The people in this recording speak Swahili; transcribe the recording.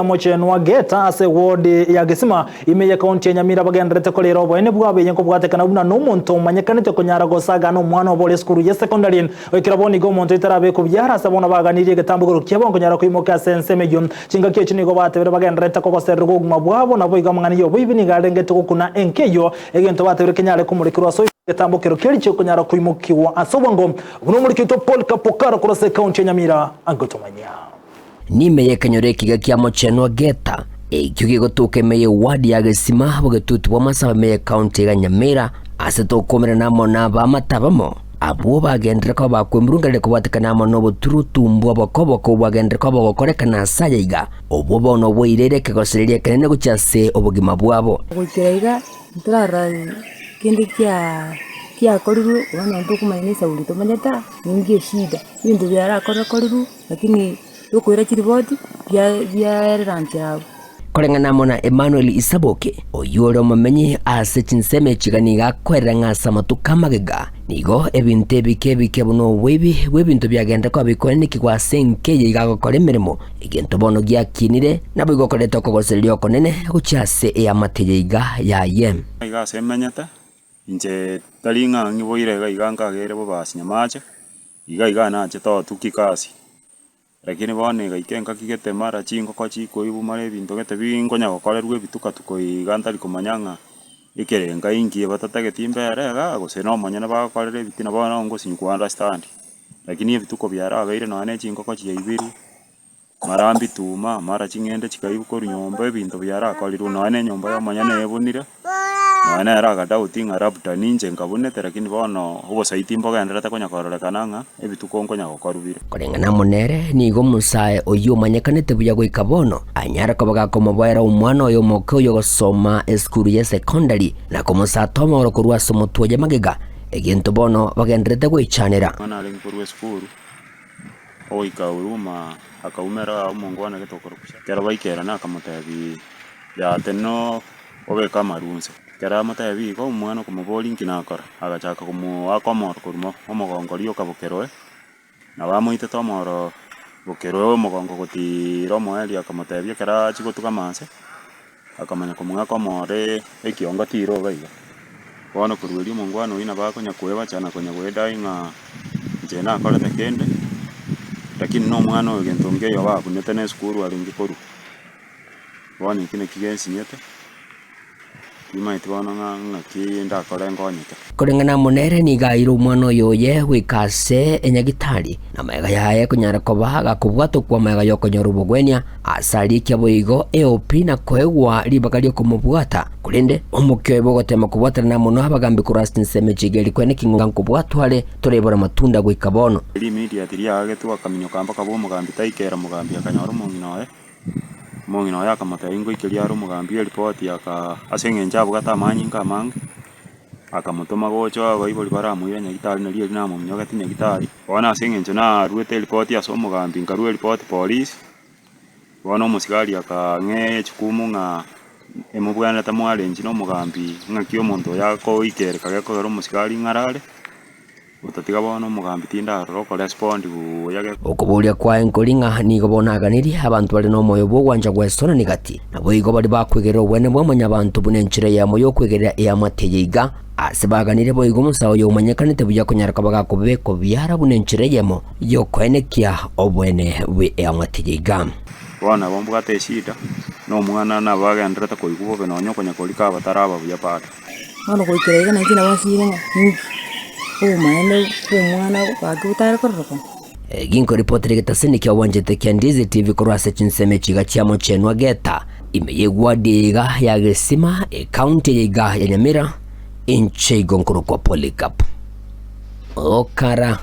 Mochenwa geta ase ward ya Gisima imeye county ya Nyamira bagendrete kolera obwene bwabe yenko bwatekana buna n'omuntu manyekanite kunyara gosaga no mwana obole skuru ya secondary okira boni go muntu itarabe kubyara sabona baganiriye getambugoro kyabo kunyara kwimoka sense mejon cinga kye chinigo batebere bagendrete ko gosergo guma bwabo nabo igamangani yo bibini garengete kokuna enkeyo egento batebere kenyare kumurikirwa so getambukiro keri cyo kunyara kwimokiwa asobongo buno muri kito Paul Kapokara kurase county ya Nyamira angotomanya nimeye kanyore kiga kya Mochenwa geta ekyo gotuke meye ward ya Gisima bogetutu bwa masaba meye county ya Nyamira aseto komera namo naba matabamo abo bagendera ko bakwemurungale ko batekana no buturutumbu abakobo ko bagendera ko bakorekana sayiga obo bono boirere ke gosereria kanene gucyase obugima bwabo gukiraiga ntarara kindi kia koruru wana ndukumanisa uli tomanyata ningie shida bintu byara koruru lakini yokwera kiriboti bya rancha korengana mona Emmanuel Isaboke oyoro mamenyi ase chinseme chigani gakwera ngasa matukamagega nigo ebinte bike buno webintu byagenda ko bikone kigwa senke yigakora emirimo igento bono gyakinire nabo igokoreta ko goserio konene gucyase ya mateyega ya yem iga semenyata inje talinga ngiboire iganga gere bo basinyamache iga nache to tukikasi lakini bone gaikenga kigete mara chingo ko chiko ibu mare bintu gete bingonya gokorerwe bituka tukoiganta likomanyanga ikerenga ingi batatage timbere ga gose no manyana ba korere bitina bona ngo sinku understand lakini bituko byara gaire no ane chingo ko chiyibiru marambi tuma mara chingende chikaibu ko nyomba bintu byara koliru no ane nyomba ya manyana ebunire no ane era ga dauting arabta ninje ngabunete lakini bono ubo saiti mboga enderete konya kororekananga ebituko ngonya gokorubire korengana monere nigo musae oyo manyekanete buya goikabono anyara ko bagakomobera umwana oyo moko yo gosoma eskuru ya secondary na komusato moro kurwa somo tuoje magega egento bono bagendrete goichanira mwana ali kurwa skuru oika uruma akaumera umongwana getokoro kusha kera baikera na kamotebi ya teno obe kamarunse kera matabi ko umwana kumuboli nkinakora agachaka kumu akomoro kurmo omogongori okabokeroe na bamuite tomoro bokeroe omogongo goti romo eli akamotebi kera chiko tukamanse akamanya kumunga komore ekionga tiro gaiga bono kurweli mongwano ina bakonya kueba chana konya weda inga jena kola tekende lakini no mwana ogento ngeyo bakunete ne skuru alingi koru boni kine kigensi nyete imaiti bona ngaki kore ngonyete korengana monere ni gairo mwana yoye wikase enyagitari na mega yaye kunyara ko baga kubwato kwa mega yokonyoro bugwenya asali kyaboigo eopi na kwegwa libagario kumubwata kulinde omukyo bogotema kubwata na muno abagambi kurastin semechigeli kwene kinga kubwatwale torebora matunda gwikabono limiti atiria agetu akaminyo kamba kabo mugambi taikera mugambi akanyoro mongino ya kamata ingo ikiria ro mugambi report aka asengenja bugata manyinga mange akamutoma gocho abaiboli baramuye nyagitari na liye namo mnyogati nyagitari ona asengenjo na ruete report ya so mugambi ngaru report police bona musigari aka nge chukumu nga emubwana tamwale njino mugambi ngakyo muntu yako ikere kageko ro musigari ngarare utatiga bono mugambi tinda roko respond yage okubulia kwa enkolinga nigo bonaganiri abantu bali no moyo bwo gwanja gwesona nigati nabo igo bali bakwegera obwene bwamanya abantu bunenchire ya moyo kwegerera ya mateyega asibaganire bo igo musawo yo manyekanite buya kunyaraka bagakubeko byara bunenchire yemo yo kwenekia obwene we ya mateyega bona bombuga teshida no mwana na bagendreta ko igubo benonyo konya kolika bataraba buya pata mano ko ikirega na kina wasirenga maende kumwana bakutara koroko ginko reporter getaseni kya wanjete kya Ndizi TV kurase chinseme chiga kya Mochenwa geta imeyegwa diga ya Gisima county yiga ya Nyamira inche gonkuru kwa Polycarp Okara